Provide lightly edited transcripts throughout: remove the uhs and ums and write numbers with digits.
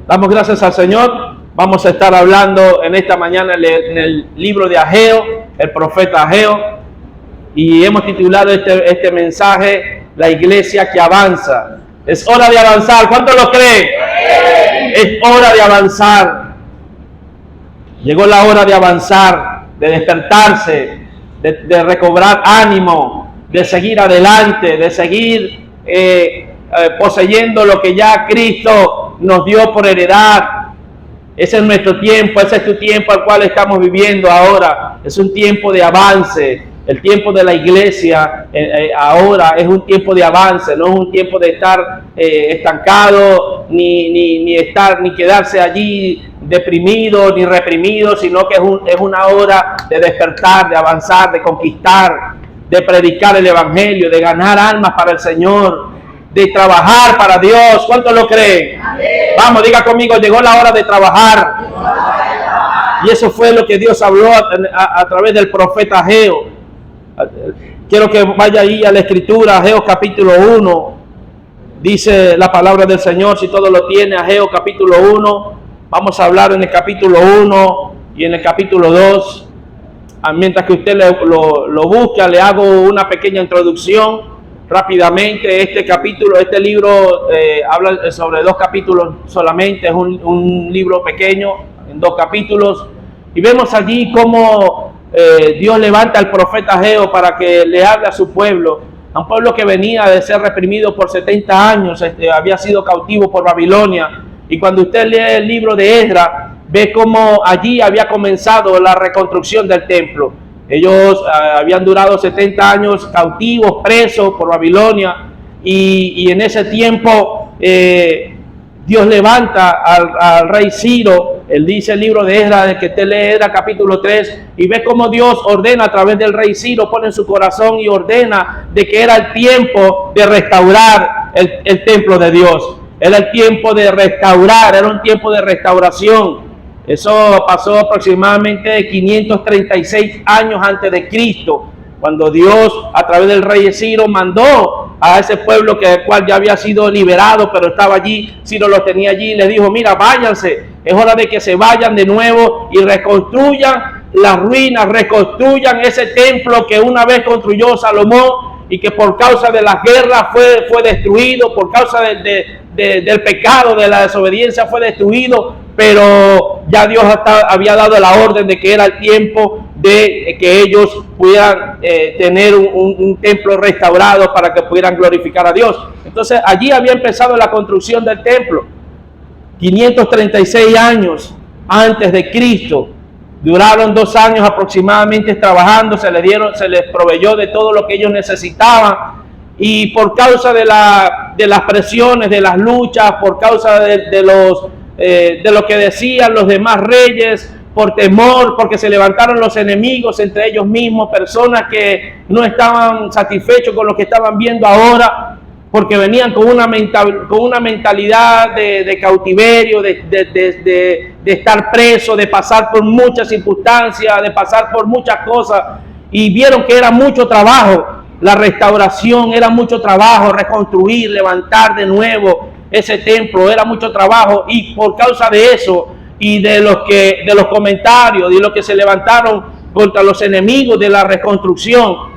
Damos gracias al Señor. Vamos a estar hablando en esta mañana en el libro de Ageo, el profeta Ageo, y hemos titulado este mensaje, La iglesia que avanza. Es hora de avanzar. ¿Cuántos lo creen? Es hora de avanzar. Llegó la hora de avanzar, de despertarse, de recobrar ánimo, de seguir adelante, de seguir poseyendo lo que ya Cristo nos dio por heredad. Ese es nuestro tiempo, ese es tu tiempo al cual estamos viviendo ahora. Es un tiempo de avance. El tiempo de la iglesia ahora es un tiempo de avance, no es un tiempo de estar estancado, ni quedarse allí deprimido, ni reprimido, sino que es una hora de despertar, de avanzar, de conquistar, de predicar el evangelio, de ganar almas para el Señor, de trabajar para Dios. ¿Cuántos lo creen? Amén. Vamos, diga conmigo, llegó la hora de trabajar. Y eso fue lo que Dios habló a través del profeta Ageo. Quiero que vaya ahí a la escritura, Ageo capítulo 1. Dice la palabra del Señor, si todo lo tiene, Ageo capítulo 1. Vamos a hablar en el capítulo 1 y en el capítulo 2. Mientras que usted lo busca, le hago una pequeña introducción rápidamente. Este libro habla sobre 2 capítulos solamente, es un libro pequeño en 2 capítulos. Y vemos allí cómo Dios levanta al profeta Ageo para que le hable a su pueblo, a un pueblo que venía de ser reprimido por 70 años, había sido cautivo por Babilonia. Y cuando usted lee el libro de Esdras, ve cómo allí había comenzado la reconstrucción del templo. Ellos habían durado 70 años cautivos, presos por Babilonia, y en ese tiempo Dios levanta al rey Ciro. Él dice el libro de Esdras, que te lee Esdras capítulo 3, y ve cómo Dios ordena a través del rey Ciro, pone en su corazón y ordena de que era el tiempo de restaurar el templo de Dios. Era el tiempo de restaurar, era un tiempo de restauración. Eso pasó aproximadamente 536 años antes de Cristo, cuando Dios a través del rey Ciro mandó a ese pueblo el cual ya había sido liberado, pero estaba allí. Ciro los tenía allí y les dijo: mira, váyanse, es hora de que se vayan de nuevo y reconstruyan las ruinas, reconstruyan ese templo que una vez construyó Salomón y que por causa de las guerras fue destruido, por causa del pecado, de la desobediencia fue destruido, pero ya Dios había dado la orden de que era el tiempo de que ellos pudieran tener un templo restaurado para que pudieran glorificar a Dios. Entonces allí había empezado la construcción del templo, 536 años antes de Cristo. Duraron 2 años aproximadamente trabajando, se les proveyó de todo lo que ellos necesitaban, y por causa de las presiones, de las luchas, por causa de lo que decían los demás reyes, por temor, porque se levantaron los enemigos entre ellos mismos, personas que no estaban satisfechos con lo que estaban viendo ahora, porque venían con una mentalidad de cautiverio, de estar preso, de pasar por muchas circunstancias, de pasar por muchas cosas, y vieron que era mucho trabajo. La restauración era mucho trabajo, reconstruir, levantar de nuevo ese templo era mucho trabajo, y por causa de eso y de los comentarios y los que se levantaron contra los enemigos de la reconstrucción,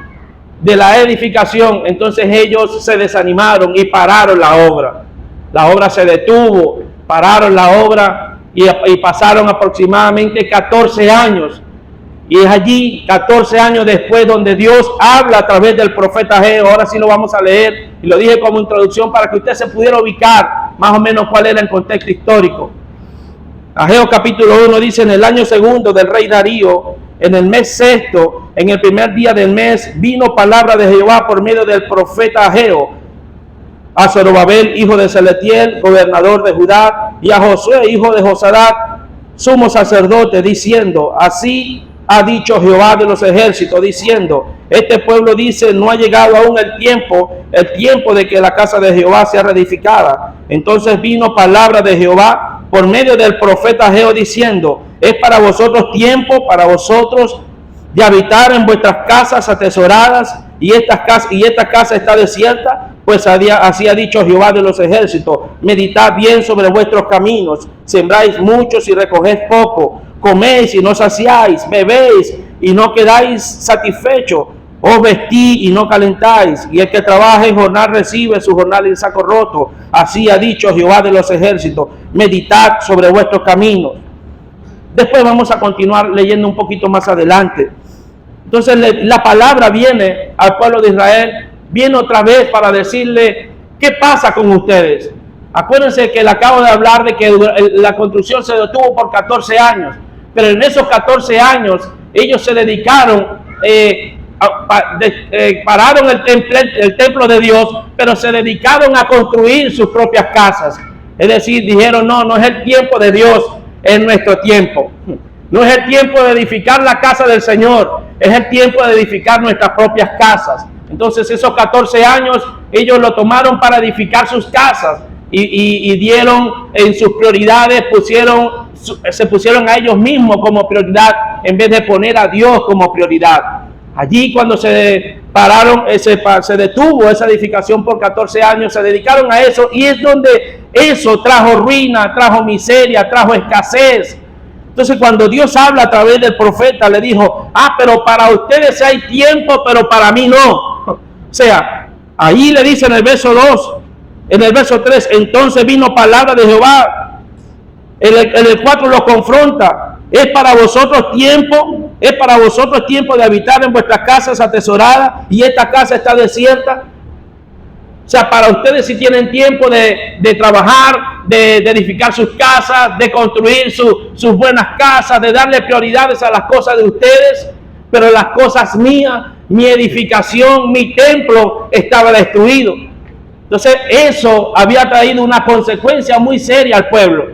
de la edificación, entonces ellos se desanimaron y pararon la obra. La obra se detuvo, pararon la obra y pasaron aproximadamente 14 años. Y es allí, 14 años después, donde Dios habla a través del profeta Ageo. Ahora sí lo vamos a leer, y lo dije como introducción para que usted se pudiera ubicar más o menos cuál era el contexto histórico. Ageo capítulo 1 dice: en el año segundo del rey Darío, en el mes sexto, en el primer día del mes, vino palabra de Jehová por medio del profeta Ageo a Zorobabel, hijo de Salatiel, gobernador de Judá, y a Josué, hijo de Josadak, sumo sacerdote, diciendo: así ha dicho Jehová de los ejércitos, diciendo: este pueblo dice, no ha llegado aún el tiempo de que la casa de Jehová sea reedificada. Entonces vino palabra de Jehová por medio del profeta Ageo, diciendo: es para vosotros tiempo, para vosotros de habitar en vuestras casas atesoradas, y esta casa está desierta. Pues así ha dicho Jehová de los ejércitos: meditad bien sobre vuestros caminos, sembráis muchos y recogéis poco, coméis y no saciáis, bebéis y no quedáis satisfechos, os vestís y no calentáis, y el que trabaja en jornal recibe su jornal en saco roto. Así ha dicho Jehová de los ejércitos: meditad sobre vuestros caminos. Después vamos a continuar leyendo un poquito más adelante. Entonces la palabra viene al pueblo de Israel, viene otra vez para decirle: ¿qué pasa con ustedes? Acuérdense que le acabo de hablar de que la construcción se detuvo por 14 años, pero en esos 14 años ellos se dedicaron, pararon el templo de Dios, pero se dedicaron a construir sus propias casas. Es decir, dijeron: no es el tiempo de Dios, es nuestro tiempo. No es el tiempo de edificar la casa del Señor, es el tiempo de edificar nuestras propias casas. Entonces esos 14 años ellos lo tomaron para edificar sus casas y dieron en sus prioridades, se pusieron a ellos mismos como prioridad en vez de poner a Dios como prioridad. Allí cuando se detuvo esa edificación por 14 años, se dedicaron a eso, y es donde eso trajo ruina, trajo miseria, trajo escasez. Entonces cuando Dios habla a través del profeta, le dijo: pero para ustedes hay tiempo, pero para mí no. O sea, ahí le dice en el verso 2, en el verso 3, entonces vino palabra de Jehová, en el 4 lo confronta: es para vosotros tiempo de habitar en vuestras casas atesoradas, y esta casa está desierta. O sea, para ustedes sí tienen tiempo de trabajar, de edificar sus casas, de construir sus buenas casas, de darle prioridades a las cosas de ustedes, pero las cosas mías, mi edificación, mi templo estaba destruido. Entonces eso había traído una consecuencia muy seria al pueblo,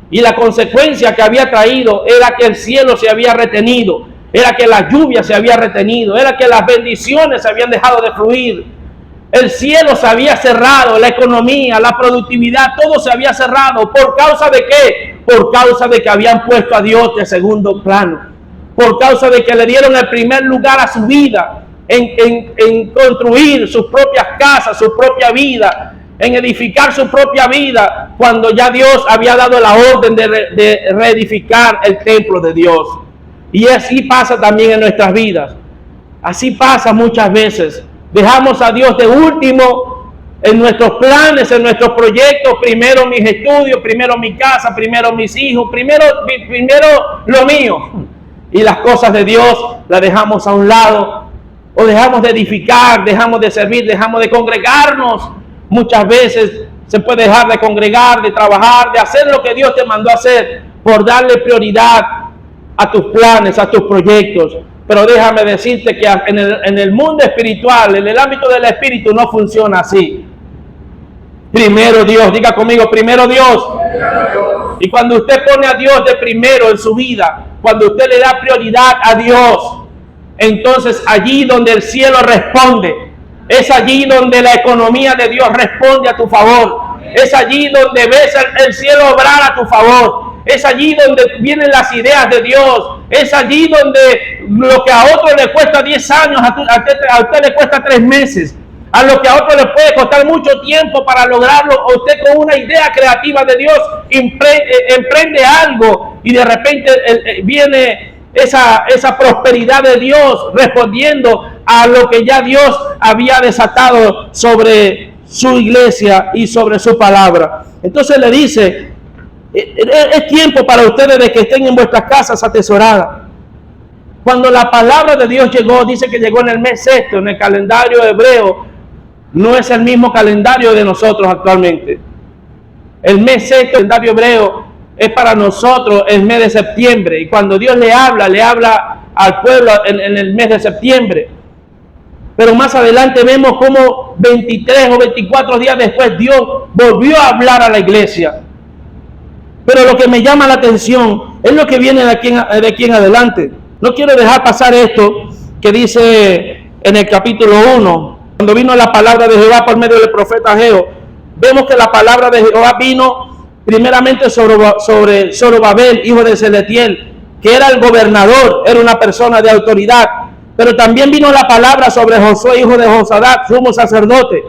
y la consecuencia que había traído era que el cielo se había retenido, era que la lluvia se había retenido, era que las bendiciones se habían dejado de fluir. El cielo se había cerrado, la economía, la productividad, todo se había cerrado. ¿Por causa de qué? Por causa de que habían puesto a Dios de segundo plano. Por causa de que le dieron el primer lugar a su vida, en construir sus propias casas, su propia vida, en edificar su propia vida, cuando ya Dios había dado la orden de reedificar el templo de Dios. Y así pasa también en nuestras vidas. Así pasa muchas veces. Dejamos a Dios de último en nuestros planes, en nuestros proyectos. Primero mis estudios, primero mi casa, primero mis hijos, primero lo mío. Y las cosas de Dios las dejamos a un lado, o dejamos de edificar, dejamos de servir, dejamos de congregarnos. Muchas veces se puede dejar de congregar, de trabajar, de hacer lo que Dios te mandó a hacer, por darle prioridad a tus planes, a tus proyectos. Pero déjame decirte que en el mundo espiritual, en el ámbito del espíritu, no funciona así. Primero Dios, diga conmigo: primero Dios. Y cuando usted pone a Dios de primero en su vida, cuando usted le da prioridad a Dios, entonces allí donde el cielo responde, es allí donde la economía de Dios responde a tu favor, es allí donde ves el cielo obrar a tu favor. Es allí donde vienen las ideas de Dios. Es allí donde lo que a otro le cuesta 10 años, a usted le cuesta 3 meses. A lo que a otro le puede costar mucho tiempo para lograrlo, a usted con una idea creativa de Dios emprende algo, y de repente viene esa prosperidad de Dios respondiendo a lo que ya Dios había desatado sobre su iglesia y sobre su palabra. Entonces le dice: es tiempo para ustedes de que estén en vuestras casas atesoradas. Cuando la palabra de Dios llegó, dice que llegó en el mes sexto, en el calendario hebreo. No es el mismo calendario de nosotros actualmente. El mes sexto, el calendario hebreo, es para nosotros el mes de septiembre. Y cuando Dios le habla al pueblo en el mes de septiembre. Pero más adelante vemos cómo 23 o 24 días después Dios volvió a hablar a la iglesia. Pero lo que me llama la atención es lo que viene de aquí en adelante. No quiero dejar pasar esto que dice en el capítulo 1, cuando vino la palabra de Jehová por medio del profeta Ageo. Vemos que la palabra de Jehová vino primeramente sobre Zorobabel, hijo de Seletiel, que era el gobernador, era una persona de autoridad. Pero también vino la palabra sobre Josué, hijo de Josadac, sumo sacerdote.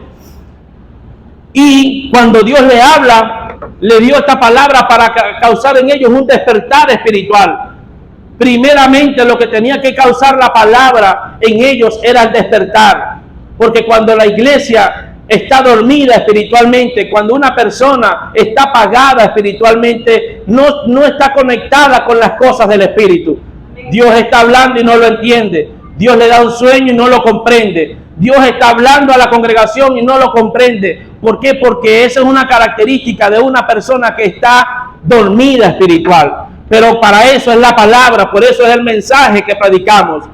Y cuando Dios le habla, le dio esta palabra para causar en ellos un despertar espiritual. Primeramente, lo que tenía que causar la palabra en ellos era el despertar. Porque cuando la iglesia está dormida espiritualmente, cuando una persona está apagada espiritualmente, no está conectada con las cosas del Espíritu. Dios está hablando y no lo entiende. Dios le da un sueño y no lo comprende. Dios está hablando a la congregación y no lo comprende. ¿Por qué? Porque esa es una característica de una persona que está dormida espiritual. Pero para eso es la palabra, por eso es el mensaje que predicamos.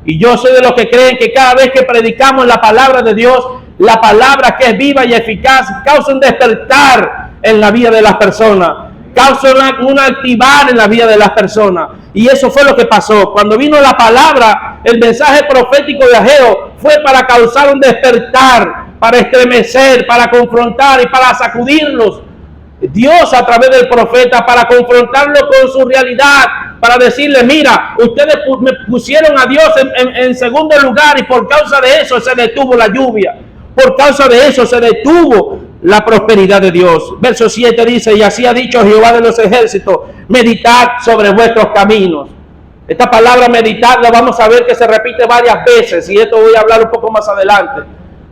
Y yo soy de los que creen que cada vez que predicamos la palabra de Dios, la palabra que es viva y eficaz, causa un despertar en la vida de las personas, causa un activar en la vida de las personas. Y eso fue lo que pasó. Cuando vino la palabra, el mensaje profético de Ageo fue para causar un despertar, para estremecer, para confrontar y para sacudirlos. Dios a través del profeta para confrontarlo con su realidad, para decirle, mira, ustedes me pusieron a Dios en segundo lugar y por causa de eso se detuvo la lluvia, por causa de eso se detuvo la prosperidad de Dios. Verso 7 dice, y así ha dicho Jehová de los ejércitos, meditad sobre vuestros caminos. Esta palabra meditar la vamos a ver que se repite varias veces y esto voy a hablar un poco más adelante.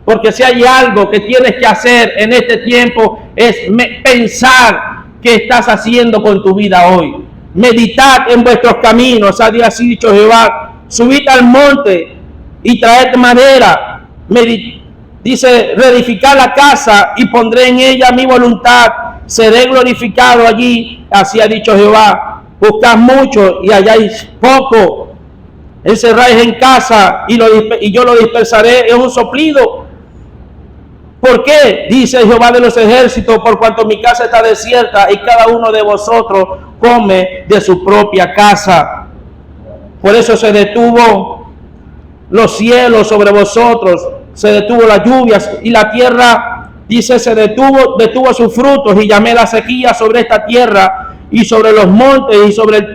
Porque si hay algo que tienes que hacer en este tiempo es pensar qué estás haciendo con tu vida hoy. Meditad en vuestros caminos, ha dicho Jehová. Subid al monte y traed madera. Dice, reedificad la casa y pondré en ella mi voluntad. Seré glorificado allí, así ha dicho Jehová. Buscad mucho y halláis poco. Encerráis en casa y yo lo dispersaré en un soplido. ¿Por qué? Dice Jehová de los ejércitos, por cuanto mi casa está desierta y cada uno de vosotros come de su propia casa. Por eso se detuvo los cielos sobre vosotros, se detuvo las lluvias y la tierra, dice, se detuvo sus frutos y llamé la sequía sobre esta tierra y sobre los montes y sobre el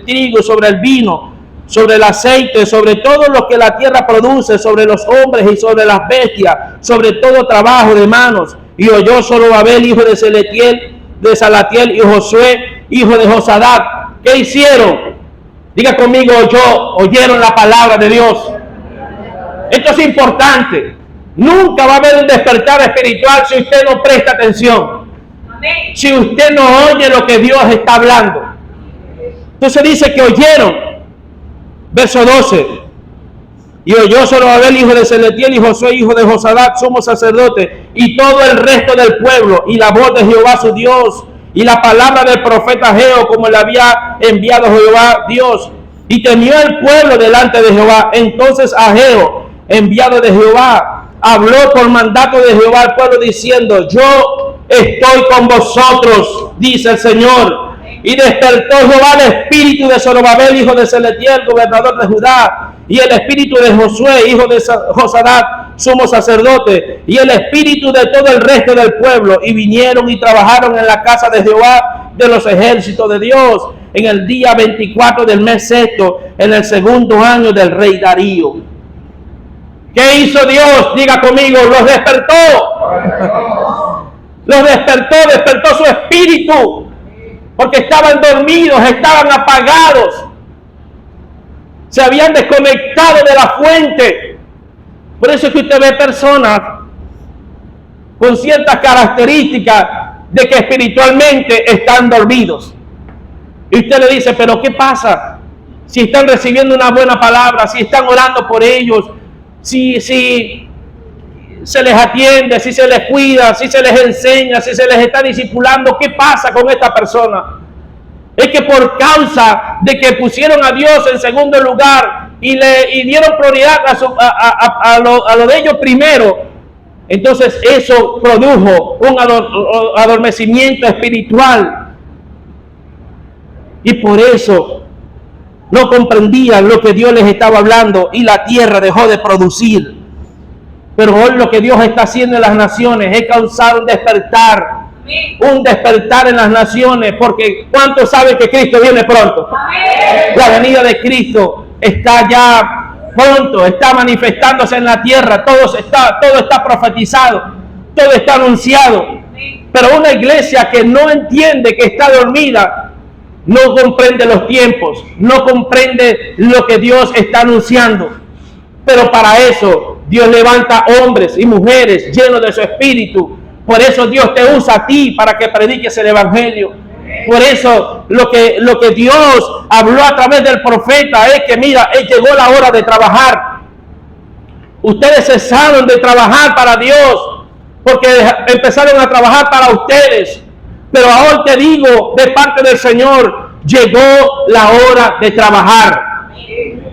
trigo y sobre el vino, sobre el aceite, sobre todo lo que la tierra produce, sobre los hombres y sobre las bestias, sobre todo trabajo de manos. Y oyó Zorobabel, hijo de Salatiel, y Josué, hijo de Josadat. ¿Qué hicieron? Diga conmigo, oyeron la palabra de Dios. Esto es importante. Nunca va a haber un despertar espiritual si usted no presta atención. Si usted no oye lo que Dios está hablando. Entonces dice que oyeron. Verso 12. Y oyó Zorobabel, hijo de Salatiel, y Josué, hijo de Josadat, sumo sacerdote, y todo el resto del pueblo, y la voz de Jehová su Dios, y la palabra del profeta Ageo, como le había enviado Jehová Dios. Y temió el pueblo delante de Jehová. Entonces Ageo, enviado de Jehová, habló por mandato de Jehová al pueblo, diciendo, yo estoy con vosotros, dice el Señor. Y despertó Jehová el espíritu de Zorobabel, hijo de Salatiel, gobernador de Judá, y el espíritu de Josué, hijo de Josadat, sumo sacerdote, y el espíritu de todo el resto del pueblo, y vinieron y trabajaron en la casa de Jehová de los ejércitos de Dios, en el día 24 del mes sexto, en el segundo año del rey Darío. ¿Qué hizo Dios? Diga conmigo, los despertó. Los despertó su espíritu. Porque estaban dormidos, estaban apagados, se habían desconectado de la fuente. Por eso es que usted ve personas con ciertas características de que espiritualmente están dormidos. Y usted le dice, pero ¿qué pasa? Si están recibiendo una buena palabra, si están orando por ellos, si se les atiende, si se les cuida, si se les enseña, si se les está discipulando, ¿qué pasa con esta persona? Es que por causa de que pusieron a Dios en segundo lugar y dieron prioridad a lo de ellos primero, entonces eso produjo un adormecimiento espiritual. Y por eso no comprendían lo que Dios les estaba hablando y la tierra dejó de producir. Pero hoy lo que Dios está haciendo en las naciones es causar un despertar en las naciones, porque ¿cuántos saben que Cristo viene pronto? La venida de Cristo está ya pronto, está manifestándose en la tierra, todo está profetizado. todo está anunciado. Pero una iglesia que no entiende que está dormida, no comprende los tiempos, no comprende lo que Dios está anunciando. Pero para eso Dios levanta hombres y mujeres llenos de su espíritu. Por eso Dios te usa a ti para que prediques el evangelio. Por eso lo que Dios habló a través del profeta es que mira, llegó la hora de trabajar. Ustedes cesaron de trabajar para Dios porque empezaron a trabajar para ustedes. Pero ahora te digo de parte del Señor, llegó la hora de trabajar.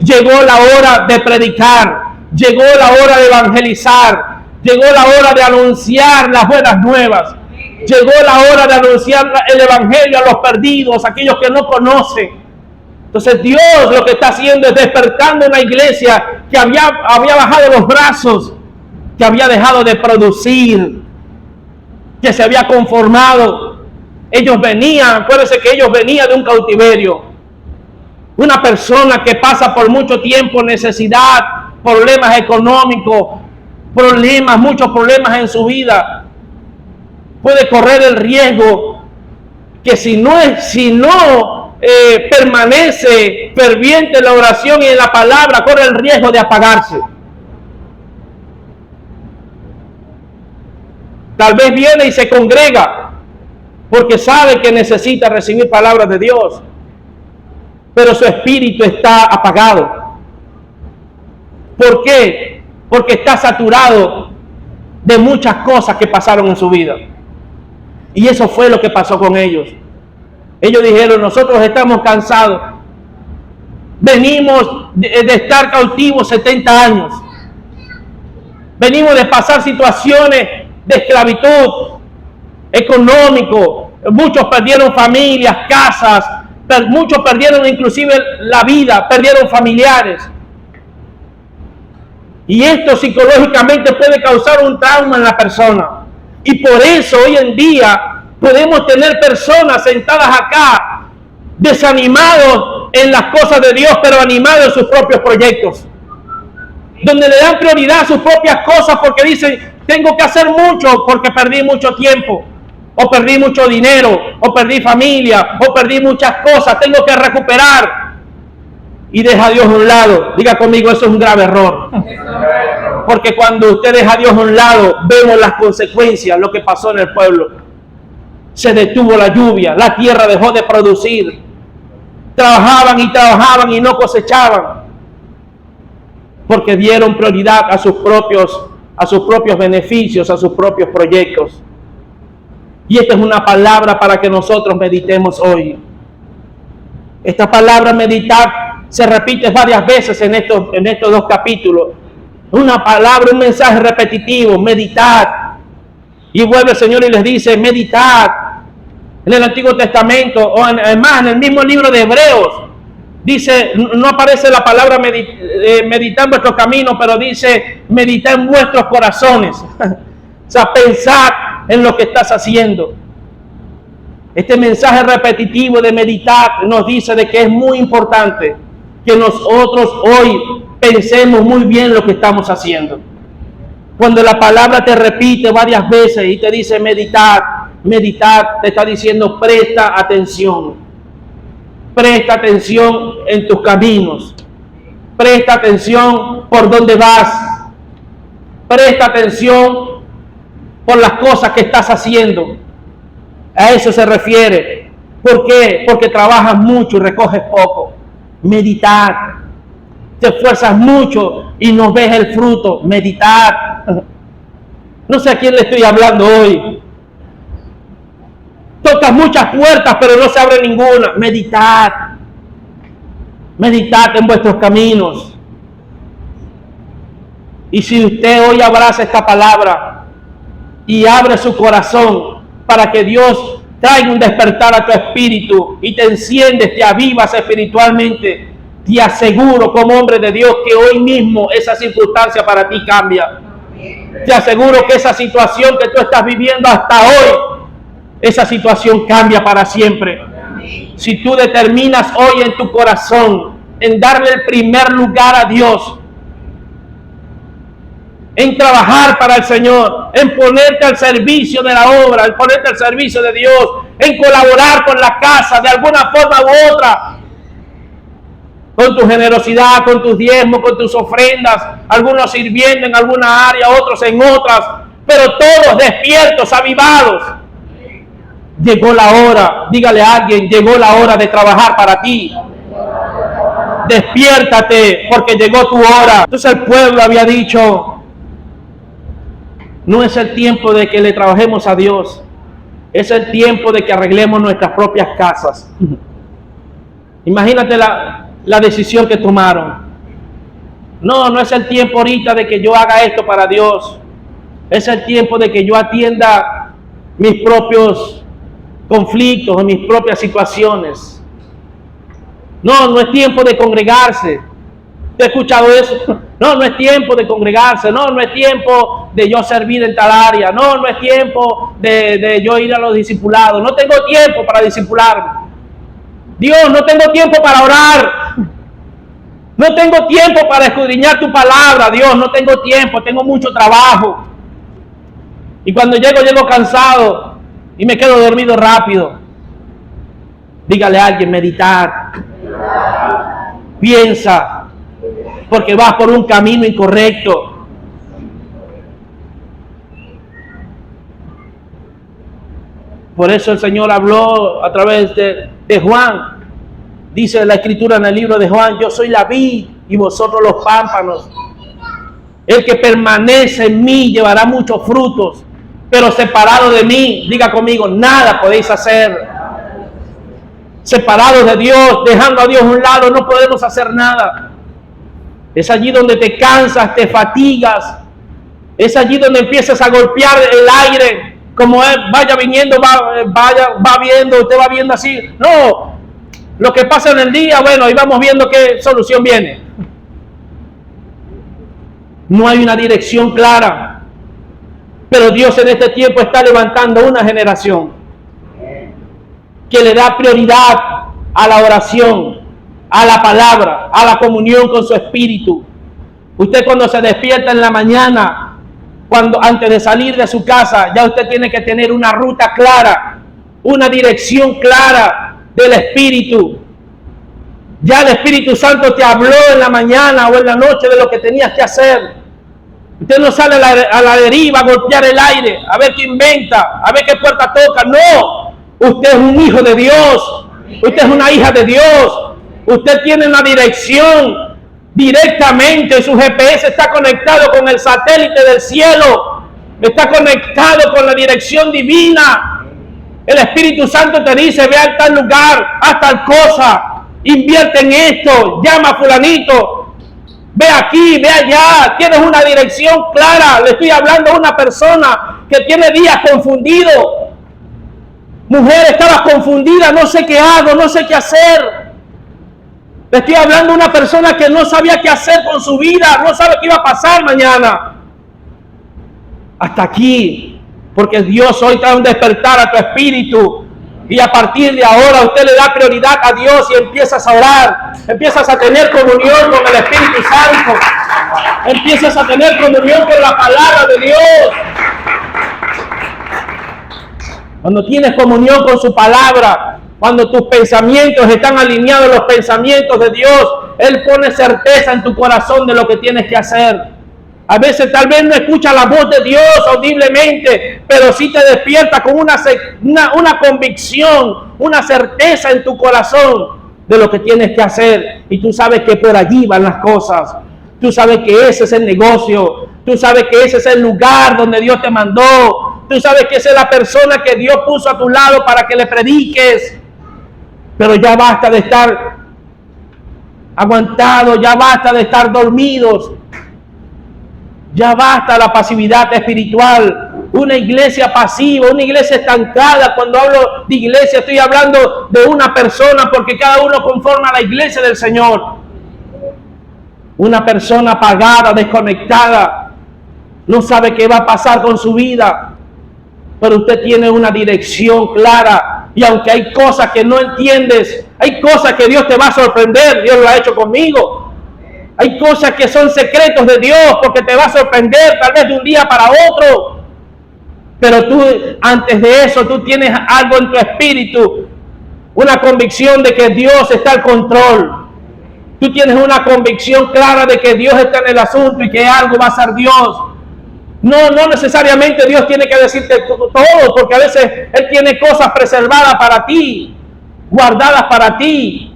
Llegó la hora de predicar. Llegó la hora de evangelizar. Llegó la hora de anunciar las buenas nuevas. Llegó la hora de anunciar el evangelio a los perdidos, a aquellos que no conocen. Entonces Dios lo que está haciendo es despertando una iglesia que había bajado los brazos, que había dejado de producir, que se había conformado. Ellos venían, acuérdense que ellos venían de un cautiverio. Una persona que pasa por mucho tiempo necesidad, problemas económicos, muchos problemas en su vida, puede correr el riesgo que si no permanece ferviente en la oración y en la palabra, corre el riesgo de apagarse. Tal vez viene y se congrega porque sabe que necesita recibir palabras de Dios, pero su espíritu está apagado. ¿Por qué? Porque está saturado de muchas cosas que pasaron en su vida. Y eso fue lo que pasó con ellos. Ellos dijeron, nosotros estamos cansados. Venimos de estar cautivos 70 años. Venimos de pasar situaciones de esclavitud económico. Muchos perdieron familias, casas. Muchos perdieron inclusive la vida, perdieron familiares. Y esto psicológicamente puede causar un trauma en la persona. Y por eso hoy en día podemos tener personas sentadas acá, desanimados en las cosas de Dios, pero animados en sus propios proyectos. Donde le dan prioridad a sus propias cosas porque dicen, tengo que hacer mucho porque perdí mucho tiempo, o perdí mucho dinero, o perdí familia, o perdí muchas cosas, tengo que recuperar. Y deja a Dios a un lado. Diga conmigo, eso es un grave error. Porque cuando usted deja a Dios a un lado, vemos las consecuencias, lo que pasó en el pueblo. Se detuvo la lluvia, la tierra dejó de producir. Trabajaban y no cosechaban. Porque dieron prioridad a sus propios beneficios, a sus propios proyectos. Y esta es una palabra para que nosotros meditemos hoy. Esta palabra meditar se repite varias veces en estos dos capítulos. Una palabra, un mensaje repetitivo, meditad. Y vuelve el Señor y les dice, meditad. En el Antiguo Testamento, o además en el mismo libro de Hebreos, dice, no aparece la palabra meditar en vuestros caminos, pero dice, meditar en vuestros corazones. O sea, pensar en lo que estás haciendo. Este mensaje repetitivo de meditar nos dice de que es muy importante que nosotros hoy pensemos muy bien lo que estamos haciendo. Cuando la palabra te repite varias veces y te dice meditar, te está diciendo presta atención. Presta atención en tus caminos. Presta atención por dónde vas. Presta atención por las cosas que estás haciendo. A eso se refiere. ¿Por qué? Porque trabajas mucho y recoges poco. Meditar. Te esfuerzas mucho y no ves el fruto. Meditar. No sé a quién le estoy hablando hoy. Tocas muchas puertas, pero no se abre ninguna. Meditad. Meditad en vuestros caminos. Y si usted hoy abraza esta palabra y abre su corazón para que Dios traiga un despertar a tu espíritu y te enciendes, te avivas espiritualmente, te aseguro como hombre de Dios que hoy mismo esa circunstancia para ti cambia. Te aseguro que esa situación que tú estás viviendo hasta hoy, esa situación cambia para siempre. Si tú determinas hoy en tu corazón en darle el primer lugar a Dios, en trabajar para el Señor, en ponerte al servicio de la obra, en ponerte al servicio de Dios, en colaborar con la casa de alguna forma u otra, con tu generosidad, con tus diezmos, con tus ofrendas, algunos sirviendo en alguna área, otros en otras, pero todos despiertos, avivados. Llegó la hora, dígale a alguien, llegó la hora de trabajar para ti. Despiértate, porque llegó tu hora. Entonces el pueblo había dicho, no es el tiempo de que le trabajemos a Dios, es el tiempo de que arreglemos nuestras propias casas. Imagínate la decisión que tomaron. No es el tiempo ahorita de que yo haga esto para Dios. Es el tiempo de que yo atienda mis propios conflictos, mis propias situaciones. No es tiempo de congregarse. ¿Te has escuchado eso? No es tiempo de congregarse. No es tiempo de yo servir en tal área. No es tiempo de yo ir a los discipulados. No tengo tiempo para discipularme. Dios, no tengo tiempo para orar. No tengo tiempo para escudriñar tu palabra. Dios, no tengo tiempo, tengo mucho trabajo. Y cuando llego cansado y me quedo dormido rápido. Dígale a alguien, meditar. Piensa, porque vas por un camino incorrecto. Por eso el Señor habló a través de Juan. Dice la Escritura en el libro de Juan, yo soy la vid y vosotros los pámpanos. El que permanece en mí llevará muchos frutos, pero separado de mí, diga conmigo, nada podéis hacer. Separados de Dios, dejando a Dios a un lado, no podemos hacer nada. Es allí donde te cansas, te fatigas. Es allí donde empiezas a golpear el aire. Como él vaya viniendo, va viendo, usted va viendo así. No, lo que pasa en el día, bueno, ahí vamos viendo qué solución viene. No hay una dirección clara. Pero Dios en este tiempo está levantando una generación que le da prioridad a la oración, a la palabra, a la comunión con su espíritu. Usted cuando se despierta en la mañana, antes de salir de su casa, ya usted tiene que tener una ruta clara, una dirección clara del Espíritu. Ya el Espíritu Santo te habló en la mañana o en la noche de lo que tenías que hacer. Usted no sale a la deriva a golpear el aire, a ver qué inventa, a ver qué puerta toca. No, usted es un hijo de Dios, usted es una hija de Dios, usted tiene una dirección. Directamente su GPS está conectado con el satélite del cielo, está conectado con la dirección divina. El Espíritu Santo te dice, ve a tal lugar, haz tal cosa, invierte en esto, llama a fulanito, ve aquí, ve allá, tienes una dirección clara. Le estoy hablando a una persona que tiene días confundido. Mujer, estabas confundida, no sé qué hago, no sé qué hacer. Le estoy hablando a una persona que no sabía qué hacer con su vida, no sabe qué iba a pasar mañana. Hasta aquí, porque Dios hoy trae un despertar a tu espíritu. Y a partir de ahora usted le da prioridad a Dios y empiezas a orar. Empiezas a tener comunión con el Espíritu Santo. Empiezas a tener comunión con la palabra de Dios. Cuando tienes comunión con su palabra, cuando tus pensamientos están alineados a los pensamientos de Dios, Él pone certeza en tu corazón de lo que tienes que hacer. A veces tal vez no escuchas la voz de Dios audiblemente, pero sí te despierta con una convicción, una certeza en tu corazón de lo que tienes que hacer. Y tú sabes que por allí van las cosas. Tú sabes que ese es el negocio. Tú sabes que ese es el lugar donde Dios te mandó. Tú sabes que esa es la persona que Dios puso a tu lado para que le prediques. Pero ya basta de estar aguantados, ya basta de estar dormidos. Ya basta la pasividad espiritual. Una iglesia pasiva, una iglesia estancada. Cuando hablo de iglesia estoy hablando de una persona, porque cada uno conforma a la iglesia del Señor. Una persona apagada, desconectada, no sabe qué va a pasar con su vida. Pero usted tiene una dirección clara. Y aunque hay cosas que no entiendes, hay cosas que Dios te va a sorprender. Dios lo ha hecho conmigo. Hay cosas que son secretos de Dios porque te va a sorprender tal vez de un día para otro. Pero tú, antes de eso, tú tienes algo en tu espíritu, una convicción de que Dios está al control. Tú tienes una convicción clara de que Dios está en el asunto y que algo va a ser Dios. No necesariamente Dios tiene que decirte todo, porque a veces Él tiene cosas preservadas para ti, guardadas para ti.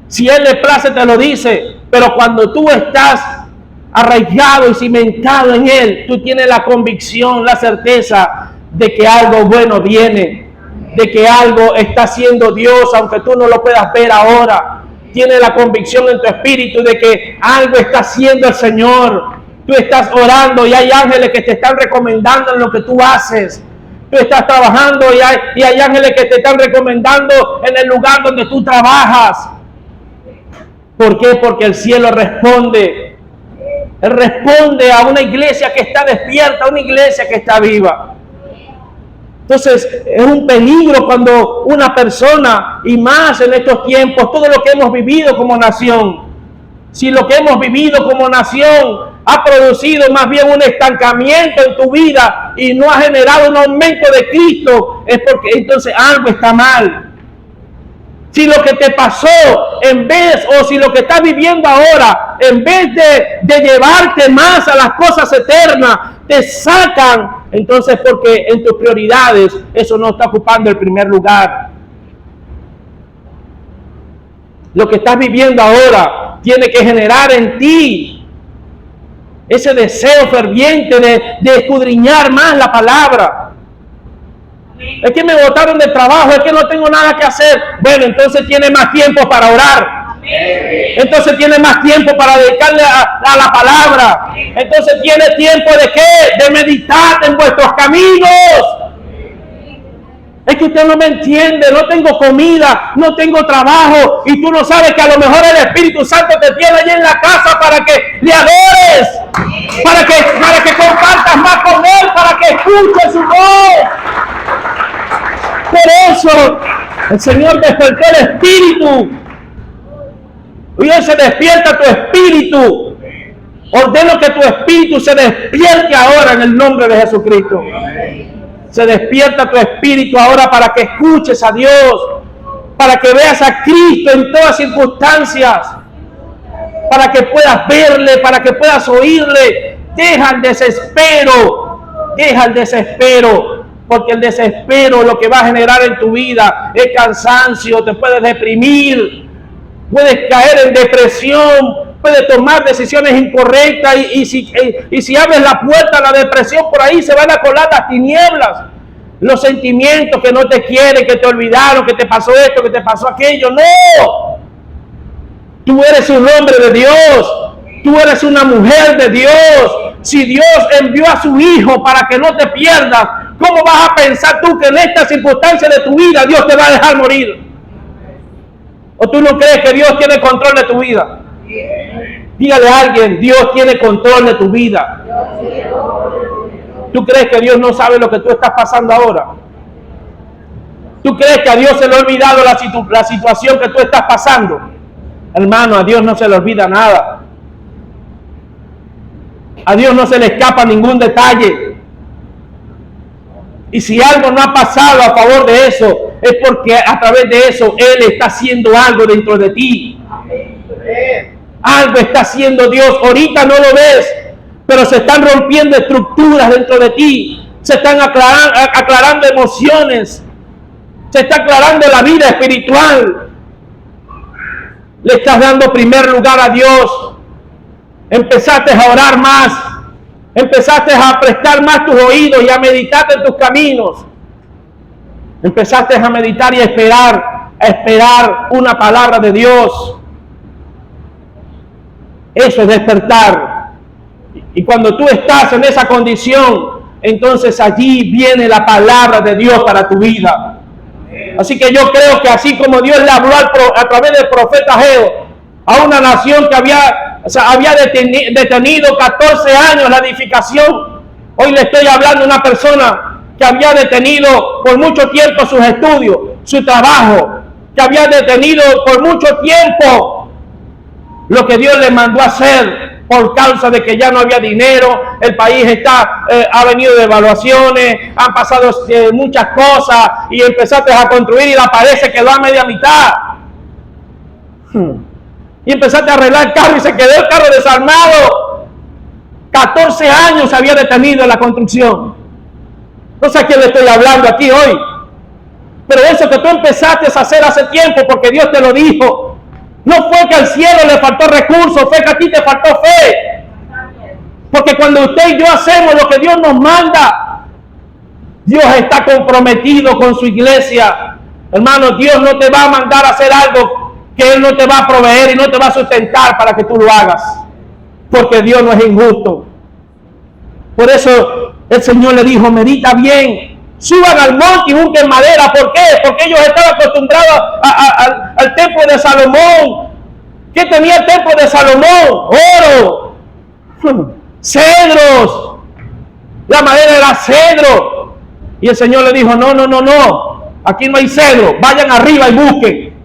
Si Él le place, te lo dice. Pero cuando tú estás arraigado y cimentado en Él, tú tienes la convicción, la certeza de que algo bueno viene, de que algo está haciendo Dios, aunque tú no lo puedas ver ahora. Tienes la convicción en tu espíritu de que algo está haciendo el Señor. Tú estás orando y hay ángeles que te están recomendando en lo que tú haces. Tú estás trabajando y hay ángeles que te están recomendando en el lugar donde tú trabajas. ¿Por qué? Porque el cielo responde. Él responde a una iglesia que está despierta, a una iglesia que está viva. Entonces, es un peligro cuando una persona, y más en estos tiempos, todo lo que hemos vivido como nación, si lo que hemos vivido como nación ha producido más bien un estancamiento en tu vida y no ha generado un aumento de Cristo, es porque entonces algo está mal. Si lo que te pasó, si lo que estás viviendo ahora, en vez de llevarte más a las cosas eternas, te sacan, entonces porque en tus prioridades eso no está ocupando el primer lugar. Lo que estás viviendo ahora tiene que generar en ti ese deseo ferviente de escudriñar más la palabra. Es que me botaron de trabajo, es que no tengo nada que hacer. Bueno, entonces tiene más tiempo para orar. Entonces tiene más tiempo para dedicarle a la palabra. Entonces tiene tiempo de ¿qué? De meditar en vuestros caminos. Es que usted no me entiende, no tengo comida, no tengo trabajo, y tú no sabes que a lo mejor el Espíritu Santo te tiene allí en la casa para que le adores, para que compartas más con Él, para que escuches su voz. Por eso el Señor despertó el Espíritu. Y hoy se despierta tu espíritu. Ordeno que tu espíritu se despierte ahora en el nombre de Jesucristo. Se despierta tu espíritu ahora para que escuches a Dios, para que veas a Cristo en todas circunstancias, para que puedas verle, para que puedas oírle. Deja el desespero, porque el desespero lo que va a generar en tu vida es cansancio, te puedes deprimir, puedes caer en depresión, puedes tomar decisiones incorrectas y si abres la puerta a la depresión, por ahí se van a colar las tinieblas, los sentimientos que no te quieren, que te olvidaron, que te pasó esto, que te pasó aquello. No, tú eres un hombre de Dios, tú eres una mujer de Dios. Si Dios envió a su Hijo para que no te pierdas, ¿cómo vas a pensar tú que en esta circunstancia de tu vida Dios te va a dejar morir? ¿O tú no crees que Dios tiene control de tu vida? Dígale a alguien, Dios tiene control de tu vida. ¿Tú crees que Dios no sabe lo que tú estás pasando ahora? ¿Tú crees que a Dios se le ha olvidado la situación que tú estás pasando? Hermano, a Dios no se le olvida nada. A Dios no se le escapa ningún detalle. Y si algo no ha pasado a favor de eso, es porque a través de eso Él está haciendo algo dentro de ti. Algo está haciendo Dios. Ahorita no lo ves, pero se están rompiendo estructuras dentro de ti. Se están aclarando emociones. Se está aclarando la vida espiritual. Le estás dando primer lugar a Dios. Empezaste a orar más. Empezaste a prestar más tus oídos y a meditar en tus caminos. Empezaste a meditar y a esperar una palabra de Dios. Eso es despertar. Y cuando tú estás en esa condición, entonces allí viene la palabra de Dios para tu vida. Así que yo creo que así como Dios le habló a través del profeta Ageo a una nación que había detenido 14 años la edificación, hoy le estoy hablando a una persona que había detenido por mucho tiempo sus estudios, su trabajo, que había detenido por mucho tiempo lo que Dios le mandó a hacer por causa de que ya no había dinero, el país ha venido de evaluaciones, han pasado muchas cosas y empezaste a construir y la pared se quedó a media mitad. Y empezaste a arreglar el carro y se quedó el carro desarmado. 14 años se había detenido la construcción. No sé a quién le estoy hablando aquí hoy. Pero eso que tú empezaste a hacer hace tiempo porque Dios te lo dijo. No fue que al cielo le faltó recursos, fue que a ti te faltó fe. Porque cuando usted y yo hacemos lo que Dios nos manda, Dios está comprometido con su iglesia. Hermano, Dios no te va a mandar a hacer algo que Él no te va a proveer y no te va a sustentar para que tú lo hagas. Porque Dios no es injusto. Por eso el Señor le dijo, medita bien. Suban al monte y busquen madera. ¿Por qué? Porque ellos estaban acostumbrados al templo de Salomón. ¿Qué tenía el templo de Salomón? Oro, cedros. La madera era cedro. Y el Señor le dijo, no. Aquí no hay cedro. Vayan arriba y busquen.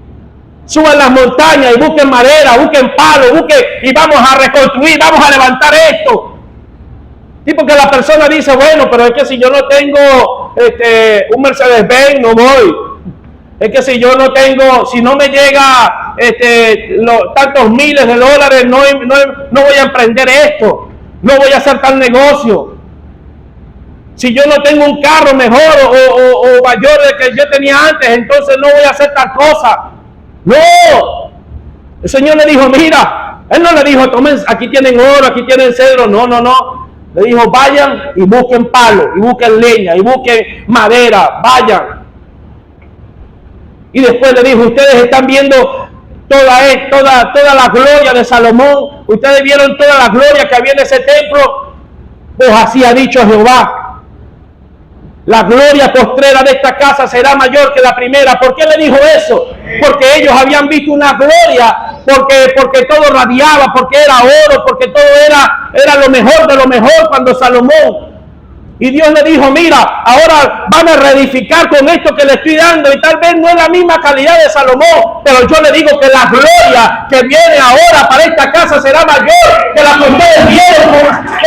Suban las montañas y busquen madera, busquen palo, busquen y vamos a reconstruir, vamos a levantar esto. Y porque la persona dice, bueno, pero es que si yo no tengo un Mercedes-Benz, no voy. Es que si yo no tengo, si no me llega tantos miles de dólares, no voy a emprender esto. No voy a hacer tal negocio. Si yo no tengo un carro mejor o mayor del que yo tenía antes, entonces no voy a hacer tal cosa. No. El Señor le dijo, mira, Él no le dijo, tomen, aquí tienen oro, aquí tienen cedro. No. Le dijo, vayan y busquen palo, y busquen leña, y busquen madera, vayan. Y después le dijo, ustedes están viendo toda la gloria de Salomón, ustedes vieron toda la gloria que había en ese templo, pues así ha dicho Jehová. La gloria postrera de esta casa será mayor que la primera. ¿Por qué le dijo eso? Porque ellos habían visto una gloria, porque todo radiaba, porque era oro, porque todo era lo mejor de lo mejor cuando Salomón. Y Dios le dijo, mira, ahora van a reedificar con esto que le estoy dando y tal vez no es la misma calidad de Salomón, pero yo le digo que la gloria que viene ahora para esta casa será mayor que la que ustedes vieron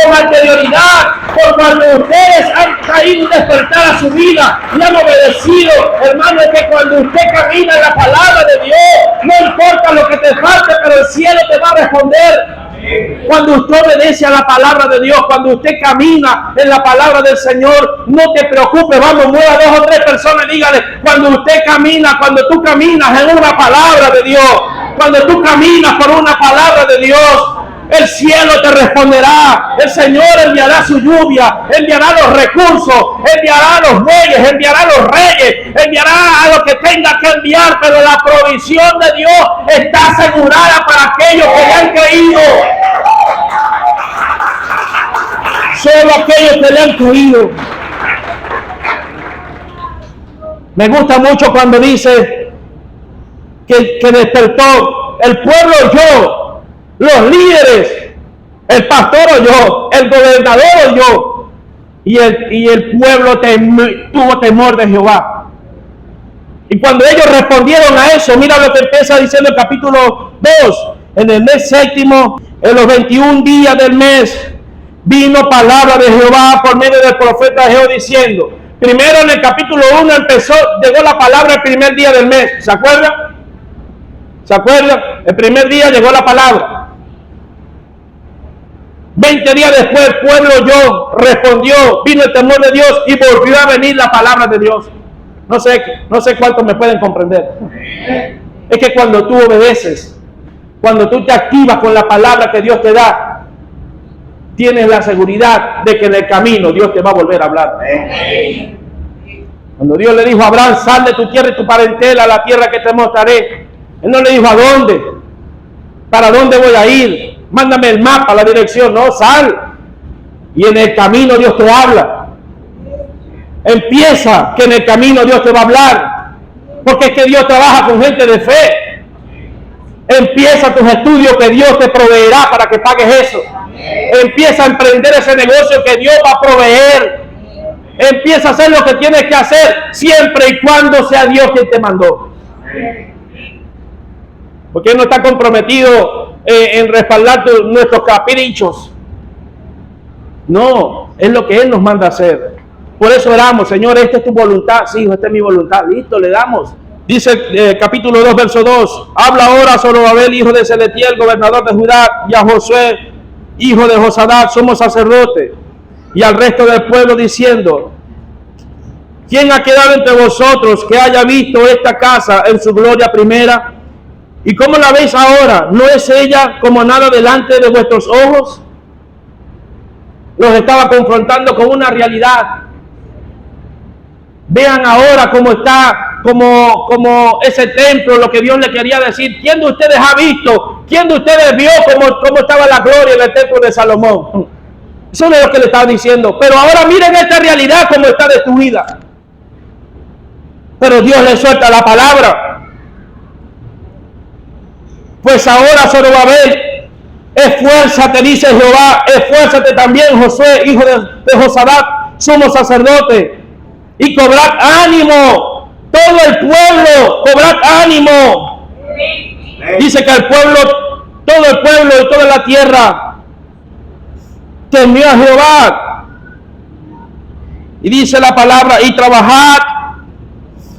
con anterioridad, por cuando ustedes han caído un despertar a su vida y han obedecido. Hermano, es que cuando usted camina en la palabra de Dios, no importa lo que te falte, pero el cielo te va a responder. Cuando usted obedece a la palabra de Dios, cuando usted camina en la palabra del Señor, no te preocupes, vamos, mueva 2 o 3 personas y dígale, cuando usted camina, cuando tú caminas en una palabra de Dios, cuando tú caminas por una palabra de Dios, el cielo te responderá, el Señor enviará su lluvia, enviará los recursos, enviará los bueyes, enviará los reyes, enviará a lo que tenga que enviar, pero la provisión de Dios está asegurada para aquellos que le han creído. Solo aquellos que le han creído. Me gusta mucho cuando dice que despertó el pueblo oyó. Los líderes, el pastor oyó, el gobernador oyó, y el pueblo tuvo temor de Jehová. Y cuando ellos respondieron a eso, mira lo que empieza diciendo el capítulo 2. En el mes séptimo, en los 21 días del mes, vino palabra de Jehová por medio del profeta Jehová diciendo. Primero en el capítulo 1 llegó la palabra el primer día del mes. ¿Se acuerdan? ¿Se acuerdan? El primer día llegó la palabra. 20 días después el pueblo oyó, respondió, vino el temor de Dios y volvió a venir la palabra de Dios. No sé cuántos me pueden comprender. Es que cuando tú obedeces, cuando tú te activas con la palabra que Dios te da, tienes la seguridad de que en el camino Dios te va a volver a hablar. Cuando Dios le dijo a Abraham, sal de tu tierra y tu parentela a la tierra que te mostraré, Él no le dijo a dónde, para dónde voy a ir, mándame el mapa, la dirección. No, sal. Y en el camino Dios te habla. Empieza, que en el camino Dios te va a hablar. Porque es que Dios trabaja con gente de fe. Empieza tus estudios que Dios te proveerá para que pagues eso. Empieza a emprender ese negocio que Dios va a proveer. Empieza a hacer lo que tienes que hacer siempre y cuando sea Dios quien te mandó. Porque Él no está comprometido en respaldar nuestros caprichos. No, es lo que Él nos manda a hacer. Por eso oramos, Señor, esta es tu voluntad. Sí, hijo, esta es mi voluntad. Listo, le damos. Dice capítulo 2, verso 2. Habla ahora a Zorobabel, hijo de Seletiel, gobernador de Judá, y a Josué, hijo de Josadak, somos sacerdotes, y al resto del pueblo diciendo: ¿quién ha quedado entre vosotros que haya visto esta casa en su gloria primera? ¿Y cómo la veis ahora? ¿No es ella como nada delante de vuestros ojos? Los estaba confrontando con una realidad. Vean ahora cómo está, como ese templo, lo que Dios le quería decir. ¿Quién de ustedes ha visto? ¿Quién de ustedes vio cómo estaba la gloria del templo de Salomón? Eso es lo que le estaba diciendo. Pero ahora miren esta realidad cómo está destruida. Pero Dios le suelta la palabra. Pues ahora, Zorobabel, esfuérzate, dice Jehová, esfuérzate también, Josué, hijo de Josadak, sumo sacerdote, y cobrad ánimo, todo el pueblo, cobrad ánimo. Dice que el pueblo, todo el pueblo y toda la tierra temió a Jehová. Y dice la palabra: y trabajad,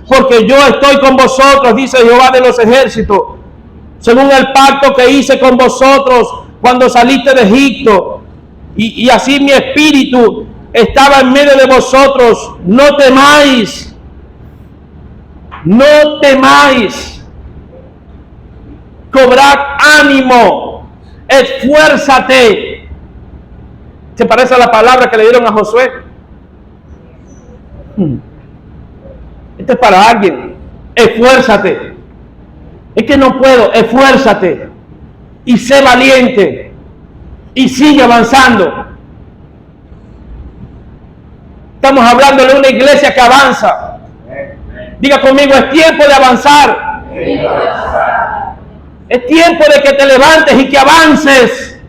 porque yo estoy con vosotros, dice Jehová de los ejércitos, según el pacto que hice con vosotros cuando saliste de Egipto. Y así mi espíritu estaba en medio de vosotros. No temáis, no temáis. Cobrad ánimo, esfuérzate. ¿Se parece a la palabra que le dieron a Josué? Esto es para alguien. Esfuérzate. Es que no puedo. Esfuérzate. Y sé valiente. Y sigue avanzando. Estamos hablando de una iglesia que avanza. Diga conmigo: es tiempo de avanzar. Es tiempo de que te levantes y que avances.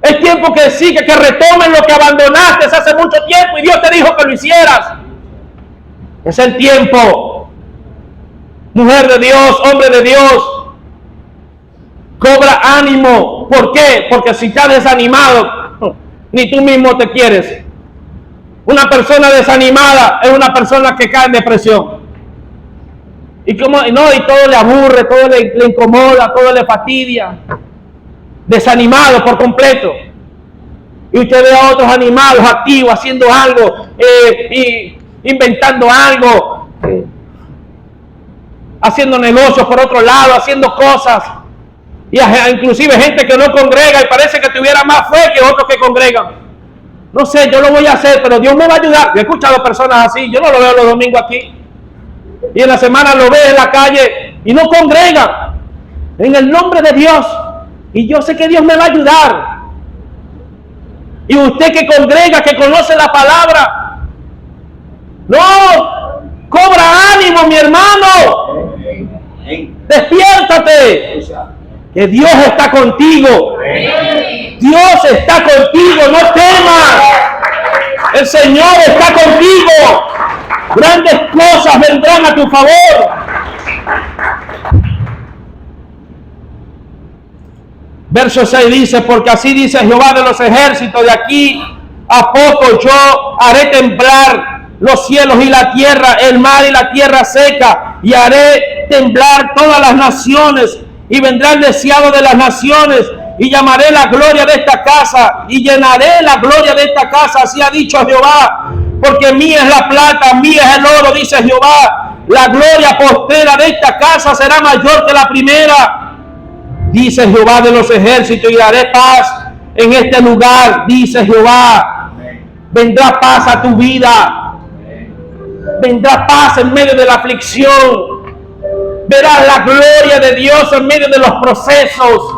Es tiempo que sigue, que retomen lo que abandonaste hace mucho tiempo y Dios te dijo que lo hicieras. Es el tiempo. Mujer de Dios, hombre de Dios, cobra ánimo. ¿Por qué? Porque si estás desanimado, ni tú mismo te quieres. Una persona desanimada es una persona que cae en depresión. Y todo le aburre, todo le incomoda, todo le fastidia. Desanimado por completo. Y usted ve a otros animados activos, haciendo algo, inventando algo, haciendo negocios por otro lado, haciendo cosas. Y inclusive gente que no congrega y parece que tuviera más fe que otros que congregan. No sé, yo lo voy a hacer, pero Dios me va a ayudar. Yo he escuchado personas así, yo no lo veo los domingos aquí. Y en la semana lo ve en la calle y no congrega en el nombre de Dios. Y yo sé que Dios me va a ayudar. Y usted que congrega, que conoce la palabra, no, cobra ánimo, mi hermano. Despiértate. Que Dios está contigo. Dios está contigo, no temas. El Señor está contigo. Grandes cosas vendrán a tu favor. Verso 6 dice: porque así dice Jehová de los ejércitos, de aquí a poco yo haré temblar los cielos y la tierra, el mar y la tierra seca, y haré temblar todas las naciones, y vendrá el deseado de las naciones, y llamaré la gloria de esta casa, y llenaré la gloria de esta casa, así ha dicho Jehová, porque mía es la plata, mía es el oro, dice Jehová, la gloria postera de esta casa será mayor que la primera, dice Jehová de los ejércitos, y haré paz en este lugar, dice Jehová. Vendrá paz a tu vida, vendrá paz en medio de la aflicción, verás la gloria de Dios en medio de los procesos,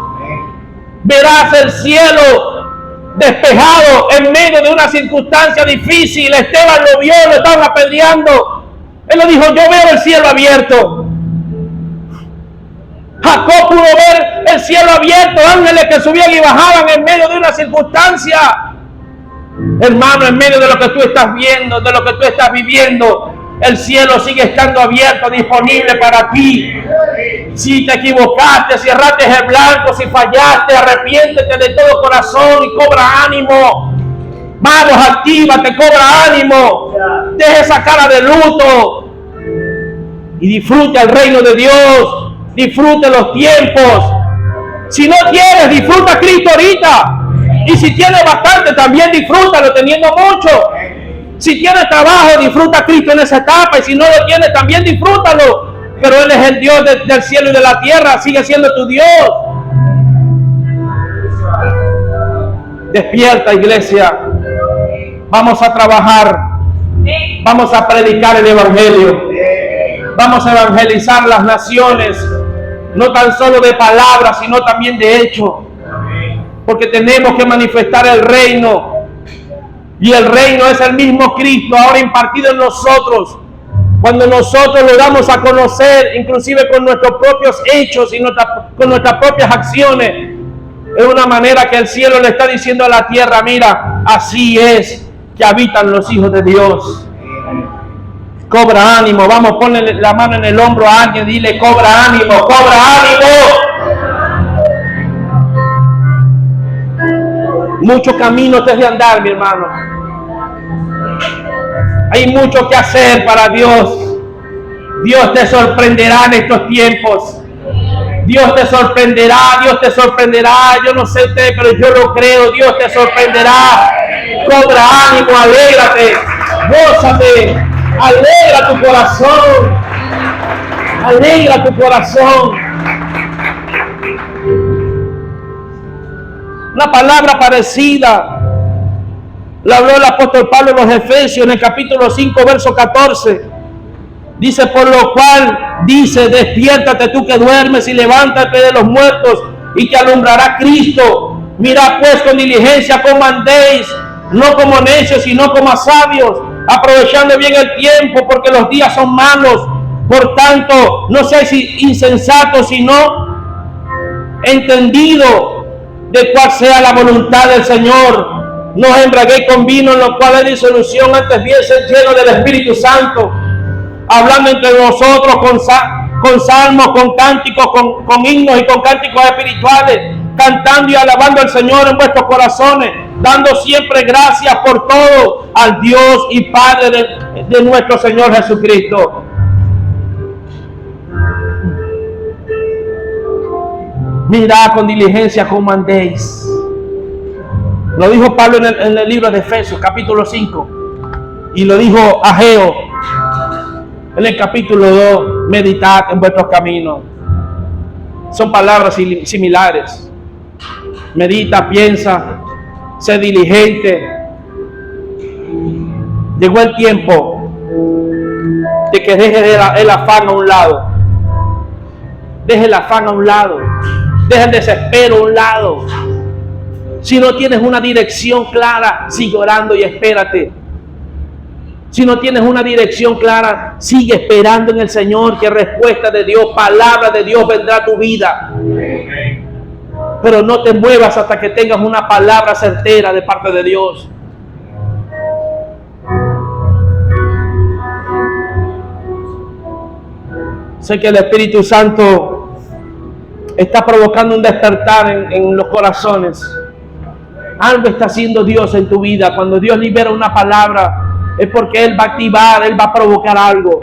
verás el cielo despejado en medio de una circunstancia difícil. Esteban lo vio, lo estaban apedreando, él le dijo: yo veo el cielo abierto. Jacob pudo ver el cielo abierto, ángeles que subían y bajaban en medio de una circunstancia. Hermano, en medio de lo que tú estás viendo, de lo que tú estás viviendo, El cielo sigue estando abierto, disponible para ti. Si te equivocaste, si erraste el blanco, si fallaste, arrepiéntete de todo corazón y cobra ánimo. Vamos, actívate, cobra ánimo. Deja esa cara de luto y disfruta el reino de Dios. Disfruta los tiempos. Si no tienes, disfruta a Cristo ahorita. Y si tienes bastante, también disfrútalo teniendo mucho. Si tienes trabajo, disfruta a Cristo en esa etapa. Y si no lo tienes, también disfrútalo. Pero Él es el Dios del cielo y de la tierra. Sigue siendo tu Dios. Despierta, iglesia. Vamos a trabajar. Vamos a predicar el evangelio. Vamos a evangelizar las naciones. No tan solo de palabras, sino también de hecho. Porque tenemos que manifestar el reino. Y el reino es el mismo Cristo ahora impartido en nosotros. Cuando nosotros lo damos a conocer, inclusive con nuestros propios hechos y con nuestras propias acciones, es una manera que el cielo le está diciendo a la tierra: mira, así es que habitan los hijos de Dios. Cobra ánimo. Vamos, ponle la mano en el hombro a alguien, dile: cobra ánimo, cobra ánimo. Muchos caminos te de andar, mi hermano. Hay mucho que hacer para Dios. Dios te sorprenderá en estos tiempos. Dios te sorprenderá, Dios te sorprenderá. Yo no sé usted, pero yo lo creo. Dios te sorprenderá. Cobra ánimo, alégrate, gózate, alegra tu corazón. Alegra tu corazón. Una palabra parecida la habló el apóstol Pablo en los Efesios en el capítulo 5, verso 14. Dice: por lo cual dice, despiértate tú que duermes y levántate de los muertos y te alumbrará Cristo. Mirad pues con diligencia cómo andéis, no como necios, sino como sabios, aprovechando bien el tiempo, porque los días son malos. Por tanto, no seáis insensatos, sino entendidos de cuál sea la voluntad del Señor. No os embriaguéis con vino, en lo cual hay disolución, antes bien sed llenos del Espíritu Santo, hablando entre vosotros con salmos, con cánticos, con himnos y con cánticos espirituales, cantando y alabando al Señor en vuestros corazones, dando siempre gracias por todo al Dios y Padre de nuestro Señor Jesucristo. Mirad con diligencia cómo andéis. Lo dijo Pablo en el libro de Efesios, capítulo 5. Y lo dijo Ageo en el capítulo 2. Meditad en vuestros caminos. Son palabras similares. Medita, piensa, sé diligente. Llegó el tiempo de que dejes el afán a un lado. Deje el afán a un lado. Deja el desespero a un lado. Si no tienes una dirección clara, sigue orando y espérate. Si no tienes una dirección clara, sigue esperando en el Señor, que respuesta de Dios, palabra de Dios vendrá a tu vida. Pero no te muevas hasta que tengas una palabra certera de parte de Dios. Sé que el Espíritu Santo está provocando un despertar en los corazones. Algo está haciendo Dios en tu vida. Cuando Dios libera una palabra, es porque Él va a activar, Él va a provocar algo.